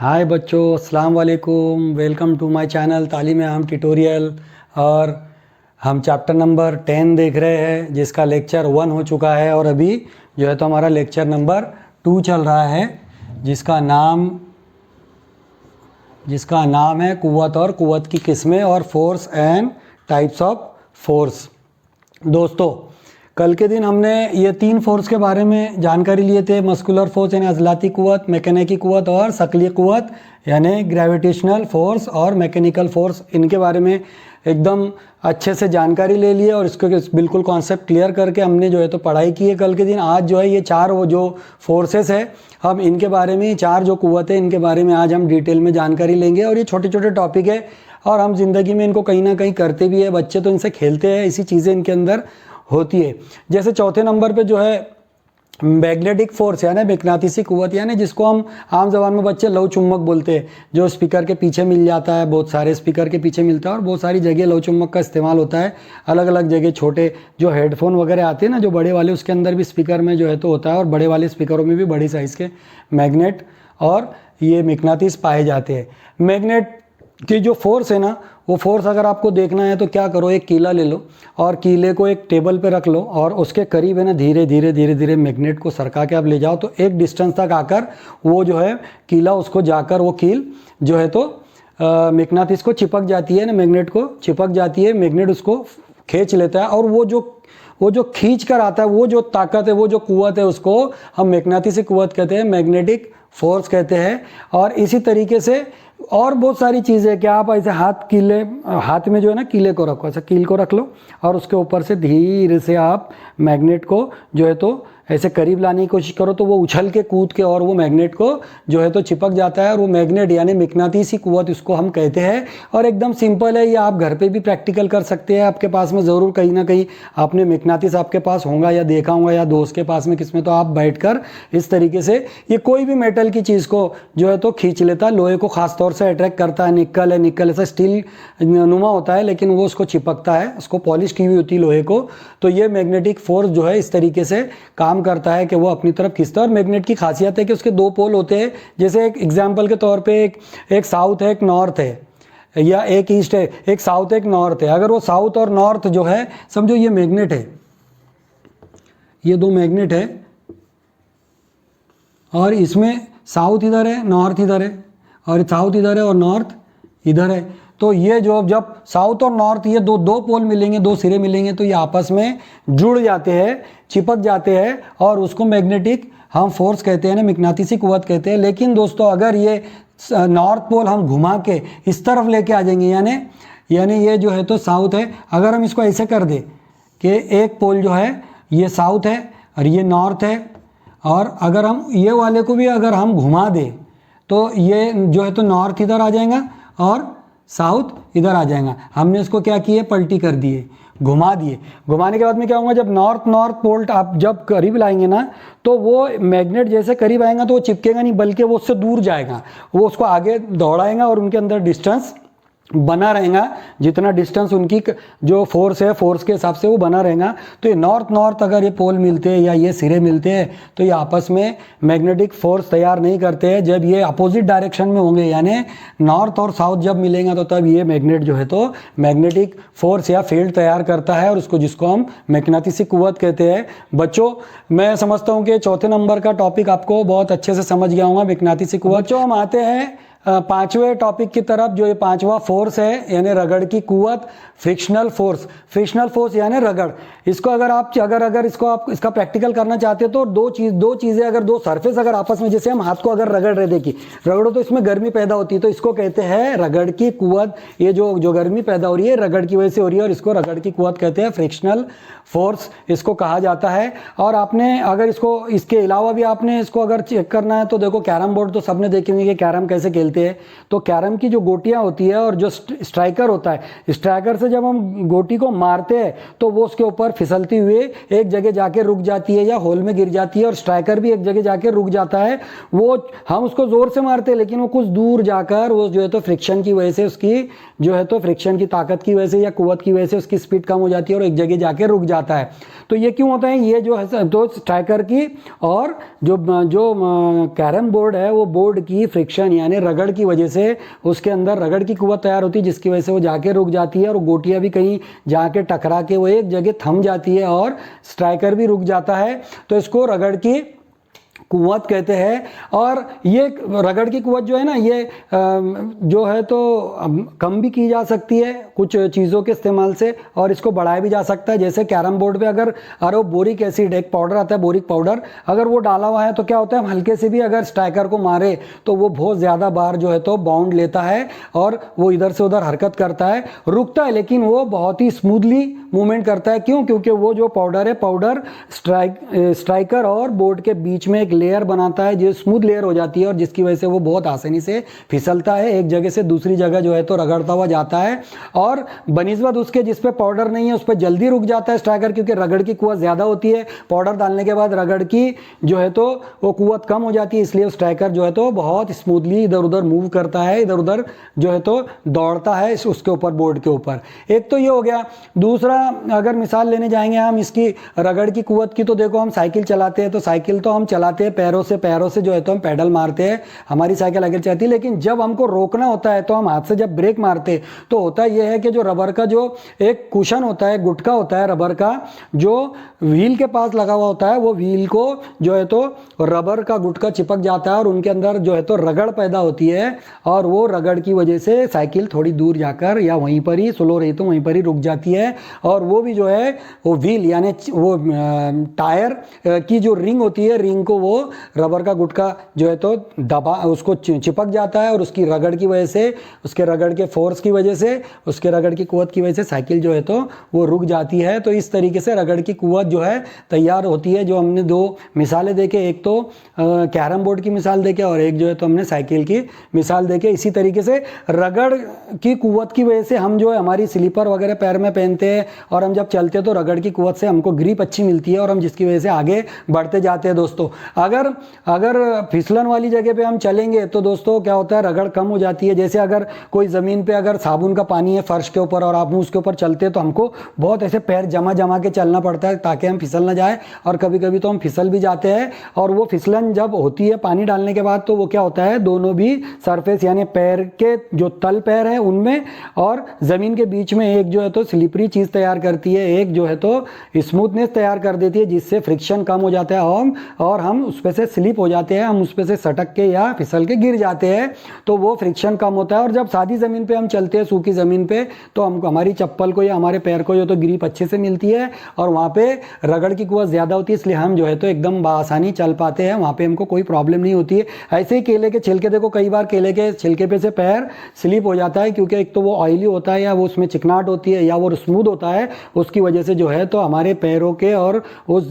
हाय बच्चों, अस्सलाम वालेकुम। वेलकम टू माय चैनल तालीम आम ट्यूटोरियल। और हम चैप्टर नंबर 10 देख रहे हैं, जिसका लेक्चर 1 हो चुका है और अभी जो है तो हमारा लेक्चर नंबर 2 चल रहा है, जिसका नाम है कुव्वत और कुव्वत की किस्में और force and types of force. दोस्तों, कल के दिन हमने ये 3 फोर्स के बारे में जानकारी लिए थे। मस्कुलर फोर्स यानी अज़लाती कुव्वत, मैकेनिकी कुव्वत और शकली कुव्वत यानी ग्रेविटेशनल फोर्स और मैकेनिकल फोर्स। इनके बारे में एकदम अच्छे से जानकारी ले लिए और इसको बिल्कुल कॉन्सेप्ट क्लियर करके हमने जो है तो पढ़ाई की है कल के दिन। आज जो है ये 4 वो जो फोर्सेस है, हम इनके बारे में 4 जो कुव्वत है इनके बारे में आज हम डिटेल में जानकारी लेंगे। और ये छोटे छोटे टॉपिक है और हम ज़िंदगी में इनको कहीं ना कहीं करते भी है। बच्चे तो इनसे खेलते हैं, ऐसी चीज़ें इनके अंदर होती है। जैसे चौथे नंबर पे जो है मैग्नेटिक फोर्स यानी मैग्नेटिसी कुव्वत, यानी जिसको हम आम जबान में बच्चे लौ चुम्बक बोलते हैं, जो स्पीकर के पीछे मिल जाता है। बहुत सारे स्पीकर के पीछे मिलता है और बहुत सारी जगह लौ चुम्बक का इस्तेमाल होता है। अलग अलग जगह छोटे जो हेडफोन वगैरह आते हैं ना, जो बड़े वाले, उसके अंदर भी स्पीकर में जो है तो होता है और बड़े वाले स्पीकरों में भी बड़ी साइज़ के मैग्नेट और ये मैग्नेटिस पाए जाते हैं। मैग्नेट की जो फोर्स है ना, वो फोर्स अगर आपको देखना है तो क्या करो, एक कीला ले लो और कीले को एक टेबल पे रख लो और उसके करीब है ना धीरे धीरे धीरे धीरे मैग्नेट को सरका के आप ले जाओ, तो एक डिस्टेंस तक आकर वो जो है कीला उसको जाकर वो कील जो है तो मैग्नेटिस को चिपक जाती है ना, मैग्नेट को चिपक जाती है। मैग्नेट उसको खींच लेता है और वो जो खींच कर आता है, वो जो ताकत है, वो जो कुव्वत है, उसको हम मैग्नेटिसी कुव्वत कहते हैं, मैग्नेटिक फोर्स कहते हैं। और इसी तरीके से और बहुत सारी चीज़ें, क्या आप ऐसे हाथ में जो है ना कीले को रखो, ऐसे कील को रख लो और उसके ऊपर से धीरे से आप मैग्नेट को जो है तो ऐसे करीब लाने की कोशिश करो, तो वो उछल के कूद के और वो मैग्नेट को जो है तो चिपक जाता है। और वो मैग्नेट यानी मैग्नेटिसी कुव्वत इसको हम कहते हैं। और एकदम सिंपल है, ये आप घर पे भी प्रैक्टिकल कर सकते हैं। आपके पास में ज़रूर कहीं ना कहीं आपने मैग्नेटिस आपके पास होगा या देखा होगा या दोस्त के पास में किसमें, तो आप बैठकर इस तरीके से ये कोई भी मेटल की चीज़ को जो है तो खींच लेता है। लोहे को खास तौर से अट्रैक्ट करता है। निकल है, निकल ऐसा स्टील नुमा होता है लेकिन वो उसको चिपकता है, उसको पॉलिश की हुई होती है लोहे को। तो ये मैग्नेटिक फोर्स जो है इस तरीके से काम करता है कि वो अपनी तरफ खींचता है। और मैग्नेट की खासियत है कि उसके 2 पोल होते हैं। जैसे एक एग्जाम्पल के तौर पे एक साउथ है, एक नॉर्थ है, या एक ईस्ट है, एक साउथ है, एक नॉर्थ है। अगर वो साउथ और नॉर्थ जो है, समझो ये मैग्नेट है, ये 2 मैग्नेट है और इसमें साउथ इधर है, नॉर्थ इधर है, और साउथ इधर है और नॉर्थ इधर है। तो ये जो जब साउथ और नॉर्थ ये दो पोल मिलेंगे, 2 सिरे मिलेंगे, तो ये आपस में जुड़ जाते हैं, चिपक जाते हैं और उसको मैग्नेटिक हम फोर्स कहते हैं ना, मैग्नेटिसी कुव्वत कहते हैं। लेकिन दोस्तों, अगर ये नॉर्थ पोल हम घुमा के इस तरफ लेके आ जाएंगे, यानी ये जो है तो साउथ है, अगर हम इसको ऐसे कर दें कि एक पोल जो है ये साउथ है और ये नॉर्थ है, और अगर हम ये वाले को भी अगर हम घुमा दें तो ये जो है तो नॉर्थ इधर आ जाएगा और साउथ इधर आ जाएगा। हमने इसको क्या किए, पलटी कर दिए, घुमा दिए। घुमाने के बाद में क्या होगा, जब नॉर्थ पोल आप जब करीब लाएंगे ना, तो वो मैग्नेट जैसे करीब आएगा तो वो चिपकेगा नहीं, बल्कि वो उससे दूर जाएगा, वो उसको आगे दौड़ाएगा और उनके अंदर डिस्टेंस बना रहेगा। जितना डिस्टेंस उनकी जो फोर्स है, फोर्स के हिसाब से वो बना रहेगा। तो ये नॉर्थ अगर ये पोल मिलते हैं या ये सिरे मिलते हैं तो ये आपस में मैग्नेटिक फोर्स तैयार नहीं करते हैं। जब ये अपोजिट डायरेक्शन में होंगे, यानी नॉर्थ और साउथ जब मिलेंगे, तो तब ये मैग्नेट जो है तो मैग्नेटिक फोर्स या फील्ड तैयार करता है, और जिसको हम मैग्नेटिसी कुव्वत कहते हैं। बच्चों, मैं समझता हूँ कि चौथे नंबर का टॉपिक आपको बहुत अच्छे से समझ गया होगा, मैग्नेटिसी कुव्वत। बच्चों, हम आते हैं 5वें टॉपिक की तरफ, जो ये 5वां फोर्स है यानी रगड़ की कुव्वत, फ्रिक्शनल फोर्स। फ्रिक्शनल फोर्स यानी रगड़। इसको अगर इसको आप इसका प्रैक्टिकल करना चाहते हो तो दो चीज़ें, अगर 2 सरफेस अगर आपस में, जैसे हम हाथ को अगर रगड़ रहे, देखिए रगड़ो तो इसमें गर्मी पैदा होती है, तो इसको कहते हैं रगड़ की कुव्वत। ये जो गर्मी पैदा हो रही है रगड़ की वजह से हो रही है, और इसको रगड़ की कुव्वत कहते हैं, फ्रिक्शनल फोर्स इसको कहा जाता है। और आपने अगर इसके अलावा भी आपने इसको अगर चेक करना है तो देखो, कैरम बोर्ड तो सबने देखे होंगे कि कैरम कैसे खेलते हैं। तो कैरम की जो गोटियां होती है और जो स्ट्राइकर होता है, स्ट्राइकर से जब हम गोटी को मारते हैं तो वो उसके ऊपर फिसलती हुए एक जगह जाके रुक जाती है या होल में गिर जाती है, और स्ट्राइकर भी एक जगह जाके रुक जाता है। वो हम उसको जोर से मारते हैं लेकिन वो कुछ दूर जाकर वो जो है तो फ्रिक्शन की वजह से, उसकी जो है तो फ्रिक्शन की ताकत की वजह से या कुव्वत की वजह से उसकी स्पीड कम हो जाती है और एक जगह जाके रुक जाता है। तो ये क्यों होता है, ये जो है तो स्ट्राइकर की और जो कैरम बोर्ड है वो बोर्ड की फ्रिक्शन यानी रगड़ रगड़ की वजह से उसके अंदर रगड़ की कुव्वत तैयार होती है, जिसकी वजह से वो जाके रुक जाती है और गोटियां भी कहीं जाके टकरा के वो एक जगह थम जाती है और स्ट्राइकर भी रुक जाता है। तो इसको रगड़ की कुव्वत कहते हैं। और ये रगड़ की कुव्वत जो है ना, ये जो है तो कम भी की जा सकती है कुछ चीज़ों के इस्तेमाल से, और इसको बढ़ाया भी जा सकता है। जैसे कैरम बोर्ड पे अगर बोरिक एसिड, एक पाउडर आता है बोरिक पाउडर, अगर वो डाला हुआ है तो क्या होता है, हम हल्के से भी अगर स्ट्राइकर को मारे तो वो बहुत ज़्यादा बार जो है तो बाउंड लेता है और वो इधर से उधर हरकत करता है, रुकता है लेकिन वो बहुत ही स्मूथली मूवमेंट करता है। क्यों? क्योंकि वो जो पाउडर है, पाउडर स्ट्राइकर और बोर्ड के बीच में एक लेयर बनाता है जो स्मूथ लेयर हो जाती है, और जिसकी वजह से वो बहुत आसानी से फिसलता है, एक जगह से दूसरी जगह जो है तो रगड़ता हुआ जाता है। और बनिस्बत उसके जिस पे पाउडर नहीं है उस पर जल्दी रुक जाता है स्ट्राइकर, क्योंकि रगड़ की कुव्वत ज़्यादा होती है। पाउडर डालने के बाद रगड़ की जो है तो वो कुव्वत कम हो जाती है, इसलिए स्ट्राइकर जो है तो बहुत स्मूथली इधर उधर मूव करता है, इधर उधर जो है तो दौड़ता है उसके ऊपर, बोर्ड के ऊपर। एक तो ये हो गया। दूसरा, अगर मिसाल लेने जाएंगे हम इसकी रगड़ की कुव्वत की, तो देखो हम साइकिल चलाते हैं, तो साइकिल तो हम चलाते हैं पैरों से जो है तो हम पेडल मारते हैं, हमारी साइकिल आगे चलती है। लेकिन जब हमको रोकना होता है तो हम हाथ से जब ब्रेक मारते हैं, तो होता यह है कि जो रबर का जो एक कुशन होता है, गुटका होता है रबर का, जो व्हील के पास लगा हुआ होता है, वो व्हील को जो है तो रबर का गुटका चिपक जाता है और उनके अंदर जो है तो रगड़ पैदा होती है, और वो रगड़ की वजह से साइकिल थोड़ी दूर जाकर या वहीं पर ही स्लो रही तो वहीं पर ही रुक जाती है। और वो भी जो है वो व्हील यानी वो टायर की जो रिंग होती है, रिंग को वो रबर का गुटका जो है तो दबा, उसको चिपक जाता है, और उसकी रगड़ की वजह से, उसके रगड़ के फोर्स की वजह से, उसके रगड़ की कुव्वत की वजह से साइकिल जो है तो वो रुक जाती है। तो इस तरीके से रगड़ की कुव्वत जो है तैयार होती है। जो हमने दो मिसालें देखे, एक तो कैरम बोर्ड की मिसाल देखे और एक जो है तो हमने साइकिल की मिसाल देखे। इसी तरीके से रगड़ की कुव्वत की वजह से हम जो है हमारी स्लीपर वगैरह पैर में पहनते हैं, और हम जब चलते हैं तो रगड़ की कुव्वत से हमको ग्रिप अच्छी मिलती है और हम जिसकी वजह से आगे बढ़ते जाते हैं। दोस्तों अगर फिसलन वाली जगह पे हम चलेंगे तो दोस्तों क्या होता है, रगड़ कम हो जाती है। जैसे अगर कोई ज़मीन पे अगर साबुन का पानी है फर्श के ऊपर और आप उसके ऊपर चलते हैं तो हमको बहुत ऐसे पैर जमा के चलना पड़ता है ताकि हम फिसल ना जाए, और कभी कभी तो हम फिसल भी जाते हैं। और वो फिसलन जब होती है पानी डालने के बाद, तो वो क्या होता है, दोनों भी सरफेस यानी पैर के जो तल पैर है उनमें और ज़मीन के बीच में एक जो है तो स्लिपरी चीज़ तैयार करती है, एक जो है तो स्मूथनेस तैयार कर देती है, जिससे फ्रिक्शन कम हो जाता है और हम उस पर से स्लिप हो जाते हैं, हम उस पर से सटक के या फिसल के गिर जाते हैं, तो वो फ्रिक्शन कम होता है। और जब सादी ज़मीन पे हम चलते हैं, सूखी ज़मीन पे, तो हमको हमारी चप्पल को या हमारे पैर को जो तो ग्रिप अच्छे से मिलती है और वहाँ पे रगड़ की कुव्वत ज़्यादा होती है, इसलिए हम जो है तो एकदम बआसानी चल पाते हैं, वहाँ पे हमको कोई प्रॉब्लम नहीं होती है। ऐसे ही केले के छिलके, देखो कई बार केले के छिलके पे से पैर स्लिप हो जाता है, क्योंकि एक तो वो ऑयली होता है या वो उसमें चिकनाहट होती है या वो स्मूथ होता है, उसकी वजह से जो है तो हमारे पैरों के और उस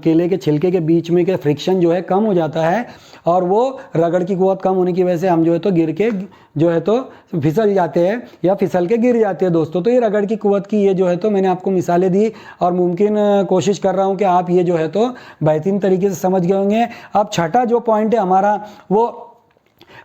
केले के छिलके के बीच में के फ्रिक्शन जो है कम हो जाता है, और वो रगड़ की कुव्वत कम होने की वजह से हम जो है तो गिर के जो है तो फिसल जाते हैं या फिसल के गिर जाते हैं। दोस्तों तो ये रगड़ की कुव्वत की ये जो है तो मैंने आपको मिसालें दी, और मुमकिन कोशिश कर रहा हूँ कि आप ये जो है तो बेहतरीन तरीके से समझ गए होंगे। अब छठा जो पॉइंट है हमारा, वो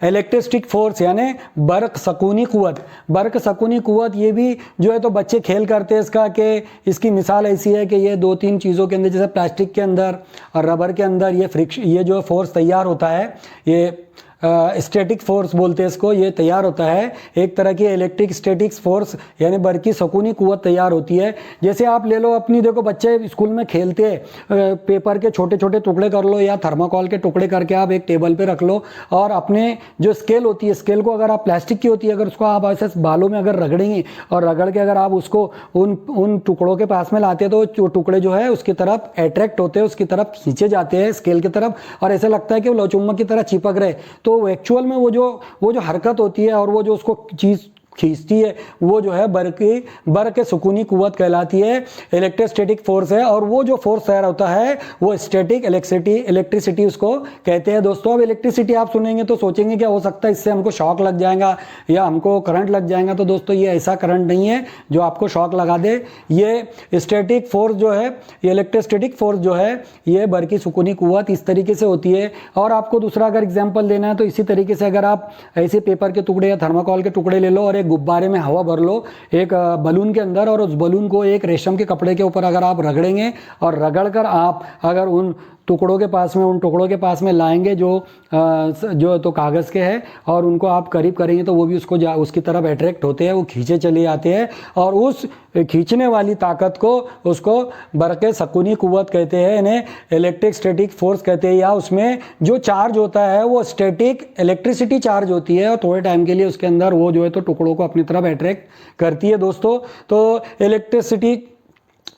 इलेक्ट्रिस्टिक फोर्स यानी बर्क सकूनी कुव्वत। बर्क सकूनी कुव्वत ये भी जो है तो बच्चे खेल करते हैं इसका, कि इसकी मिसाल ऐसी है कि ये दो तीन चीज़ों के अंदर, जैसे प्लास्टिक के अंदर और रबर के अंदर ये जो फोर्स तैयार होता है, ये स्टैटिक फोर्स बोलते हैं इसको, ये तैयार होता है। एक तरह की इलेक्ट्रिक स्टैटिक फोर्स यानी बरकी सकूनी कुव्वत तैयार होती है। जैसे आप ले लो अपनी, देखो बच्चे स्कूल में खेलते हैं, पेपर के छोटे छोटे टुकड़े कर लो या थर्माकोल के टुकड़े करके आप एक टेबल पे रख लो, और अपने जो स्केल होती है, स्केल को अगर आप प्लास्टिक की होती है, अगर उसको आप ऐसे बालों में अगर रगड़ेंगे और रगड़ के अगर आप उसको उन टुकड़ों के पास में लाते हैं, तो टुकड़े जो है उसकी तरफ अट्रैक्ट होते हैं, उसकी तरफ खींचे जाते हैं स्केल की तरफ, और ऐसा लगता है कि वो लौचुम्बक की तरह चिपक रहे। तो एक्चुअल में वो जो हरकत होती है और वो जो उसको चीज़ खींचती है, वो जो है बर्क सुकूनी कुव्वत कहलाती है, इलेक्ट्रोस्टैटिक फोर्स है। और वो जो फोर्स तैयार होता है वो स्टैटिक इलेक्ट्रिसिटी उसको कहते हैं। दोस्तों अब इलेक्ट्रिसिटी आप सुनेंगे तो सोचेंगे क्या हो सकता है इससे हमको शॉक लग जाएगा या हमको करंट लग जाएगा, तो दोस्तों ये ऐसा करंट नहीं है जो आपको शॉक लगा दे। ये स्टैटिक फोर्स जो है, ये इलेक्ट्रोस्टैटिक फोर्स जो है, ये बर्की सुकूनी कुव्वत इस तरीके से होती है। और आपको दूसरा अगर एग्जाम्पल देना है तो इसी तरीके से अगर आप ऐसे पेपर के टुकड़े या थर्माकोल के टुकड़े ले लो और गुब्बारे में हवा भर लो एक बलून के अंदर, और उस बलून को एक रेशम के कपड़े के ऊपर अगर आप रगड़ेंगे और रगड़ कर आप अगर उन टुकड़ों के पास में, उन टुकड़ों के पास में लाएंगे जो तो कागज़ के हैं, और उनको आप करीब करेंगे तो वो भी उसकी तरफ अट्रैक्ट होते हैं, वो खींचे चले जाते हैं, और उस खींचने वाली ताकत को उसको बरक़े सकूनी कुव्वत कहते हैं, इन्हें इलेक्ट्रिक स्टैटिक फोर्स कहते हैं। या उसमें जो चार्ज होता है वो स्टैटिक इलेक्ट्रिसिटी चार्ज होती है, और थोड़े टाइम के लिए उसके अंदर वो जो है तो टुकड़ों को अपनी तरफ अट्रैक्ट करती है दोस्तों। तो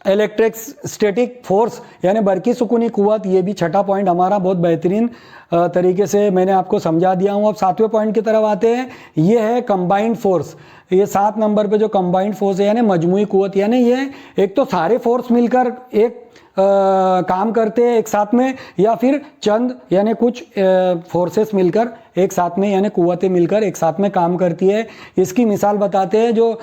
इलेक्ट्रिक स्टैटिक फोर्स यानी बरकी सुकूनी कुव्वत, ये भी छठा पॉइंट हमारा बहुत बेहतरीन तरीके से मैंने आपको समझा दिया हूँ। अब 7वें पॉइंट की तरफ आते हैं, ये है कंबाइंड फोर्स। ये 7 नंबर पे जो कंबाइंड फोर्स है यानी मजमुई कुव्वत, यानी ये एक तो सारे फोर्स मिलकर एक काम करते हैं एक साथ में, या फिर चंद यानी कुछ फोर्सेस मिलकर एक साथ में यानी कुव्वतें मिलकर एक साथ में काम करती है। इसकी मिसाल बताते हैं, जो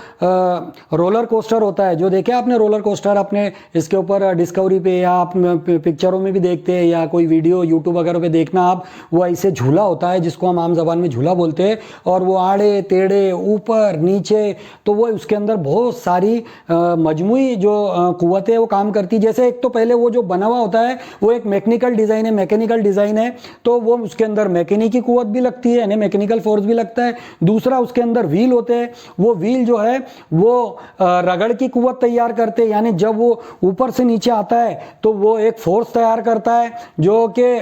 रोलर कोस्टर होता है, जो देखे आपने रोलर कोस्टर अपने इसके ऊपर डिस्कवरी पे या आप पिक्चरों में भी देखते हैं, या कोई वीडियो यूट्यूब वगैरह पे देखना आप, वो ऐसे झूला होता है जिसको हम आम जबान में झूला बोलते हैं, और वो आड़े टेढ़े ऊपर नीचे, तो वो उसके अंदर बहुत सारी मजमुई जो कुव्वतें वो काम करती है। जैसे एक तो पहले वो जो बना हुआ होता है वो एक मैकेनिकल डिज़ाइन है, तो वो उसके अंदर मैकेनिकी कुव्वत भी लगती है यानी मैकेनिकल फोर्स भी लगता है। दूसरा उसके अंदर व्हील होते हैं, वो व्हील जो है वो रगड़ की कुव्वत तैयार करते हैं, यानी जब वो ऊपर से नीचे आता है तो वो एक फोर्स तैयार करता है जो कि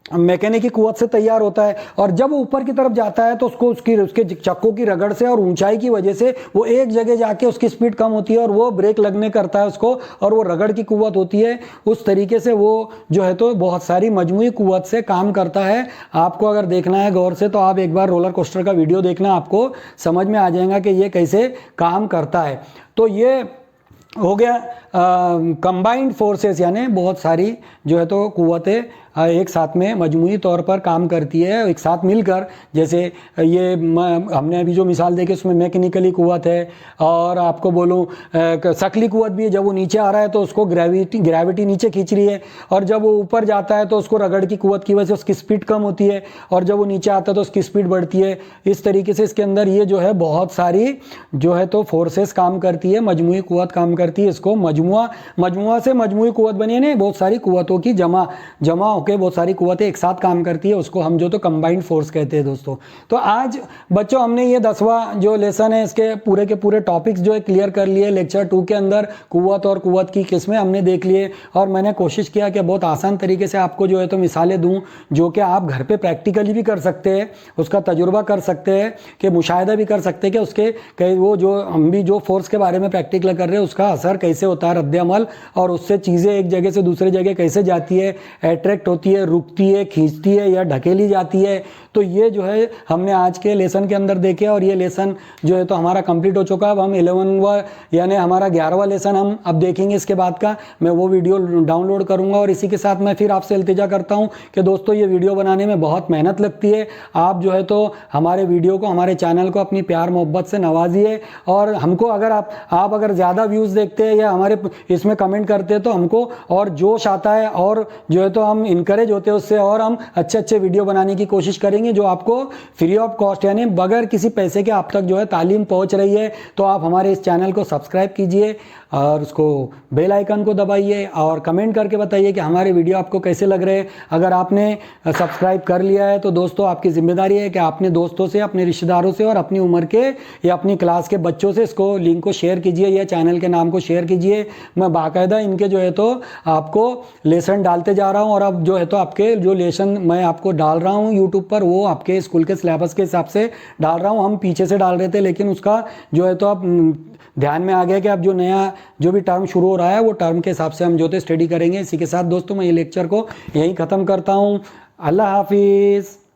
मैकेनिकी कुव्वत से तैयार होता है, और जब वो ऊपर की तरफ जाता है तो उसके चक्कों की रगड़ से और ऊंचाई की वजह से वो एक जगह जाके उसकी स्पीड कम होती है और वो ब्रेक लगने करता है उसको, और वो रगड़ की कुव्वत होती है। उस तरीके से वो जो है तो बहुत सारी मजमुई कुव्वत से काम करता है। आपको अगर देखना है गौर से तो आप एक बार रोलर कोस्टर का वीडियो देखना, आपको समझ में आ जाएगा कि ये कैसे काम करता है। तो ये हो गया कंबाइंड फोर्सेस, यानी बहुत सारी जो है तो कुव्वतें एक साथ में मजमूई तौर पर काम करती है एक साथ मिलकर। जैसे ये हमने अभी जो मिसाल देखी उसमें मैकेनिकली कुव्वत है, और आपको बोलूँ शकली कुव्वत भी है, जब वो नीचे आ रहा है तो उसको ग्रेविटी नीचे खींच रही है, और जब वो ऊपर जाता है तो उसको रगड़ की कुव्वत की वजह से उसकी स्पीड कम होती है, और जब वो नीचे आता है तो उसकी स्पीड बढ़ती है। इस तरीके से इसके अंदर ये जो है बहुत सारी जो है तो फोर्सेस काम करती है, मजमूई कुव्वत काम करती है। इसको मजमुआ से मजमूई कुव्वत बनी है, बहुत सारी कुव्वतों की जमा होकर बहुत सारी कुव्वतें एक साथ काम करती है, उसको हम जो तो कंबाइंड फोर्स कहते हैं दोस्तों। तो आज बच्चों हमने ये 10वां जो लेसन है इसके पूरे के पूरे टॉपिक्स जो है क्लियर कर लिए। लेक्चर 2 के अंदर कुव्वत और कुव्वत की किस्में हमने देख लिए, और मैंने कोशिश किया कि बहुत आसान तरीके से आपको जो है तो मिसालें दूं जो कि आप घर पे प्रैक्टिकली भी कर सकते हैं, उसका तजुर्बा कर सकते हैं, कि मुशाहिदा भी कर सकते हैं कि उसके वो जो हम भी जो फोर्स के बारे में प्रैक्टिकल कर रहे हैं उसका असर कैसे होता है, रद्द-ए-अमल, और उससे चीज़ें एक जगह से दूसरी जगह कैसे जाती है, अट्रैक्ट होती है, रुकती है, खींचती है या ढकेली जाती है। तो ये जो है हमने आज के लेसन के अंदर देखे, और ये लेसन जो है तो हमारा कंप्लीट हो चुका है। अब हम 11वां यानी हमारा 11वां लेसन हम अब देखेंगे। इसके बाद का मैं वो वीडियो डाउनलोड करूंगा, और इसी के साथ मैं फिर आपसे इल्तिजा करता हूं कि दोस्तों ये वीडियो बनाने में बहुत मेहनत लगती है। आप जो है तो हमारे वीडियो को, हमारे चैनल को अपनी प्यार मोहब्बत से नवाजिए, और हमको अगर आप अगर ज़्यादा व्यूज़ देखते हैं या हमारे इसमें कमेंट करते हैं तो हमको और जोश आता है, और जो है तो हम इनकरेज होते हैं उससे, और हम अच्छे वीडियो बनाने की कोशिश करेंगे जो आपको फ्री ऑफ कॉस्ट यानी बगैर किसी पैसे के आप तक जो है तालीम पहुंच रही है। तो आप हमारे इस चैनल को सब्सक्राइब कीजिए और उसको बेल आइकन को दबाइए, और कमेंट करके बताइए कि हमारे वीडियो आपको कैसे लग रहे हैं। अगर आपने सब्सक्राइब कर लिया है तो दोस्तों आपकी जिम्मेदारी है कि आपने दोस्तों से, अपने रिश्तेदारों से और अपनी उम्र के या अपनी क्लास के बच्चों से इसको लिंक को शेयर कीजिए, या चैनल के नाम को शेयर कीजिए। मैं बाकायदा इनके जो है तो आपको लेसन डालते जा रहा हूँ, और अब जो है तो आपके जो लेसन मैं आपको डाल रहा हूँ यूट्यूब पर वो आपके स्कूल के सिलेबस के हिसाब से डाल रहा हूँ। हम पीछे से डाल रहे थे, लेकिन उसका जो है तो अब ध्यान में आ गया कि अब जो नया जो भी टर्म शुरू हो रहा है वो टर्म के हिसाब से हम जो तो स्टडी करेंगे। इसी के साथ दोस्तों मैं ये लेक्चर को यहीं ख़त्म करता हूँ। अल्लाह हाफिज़।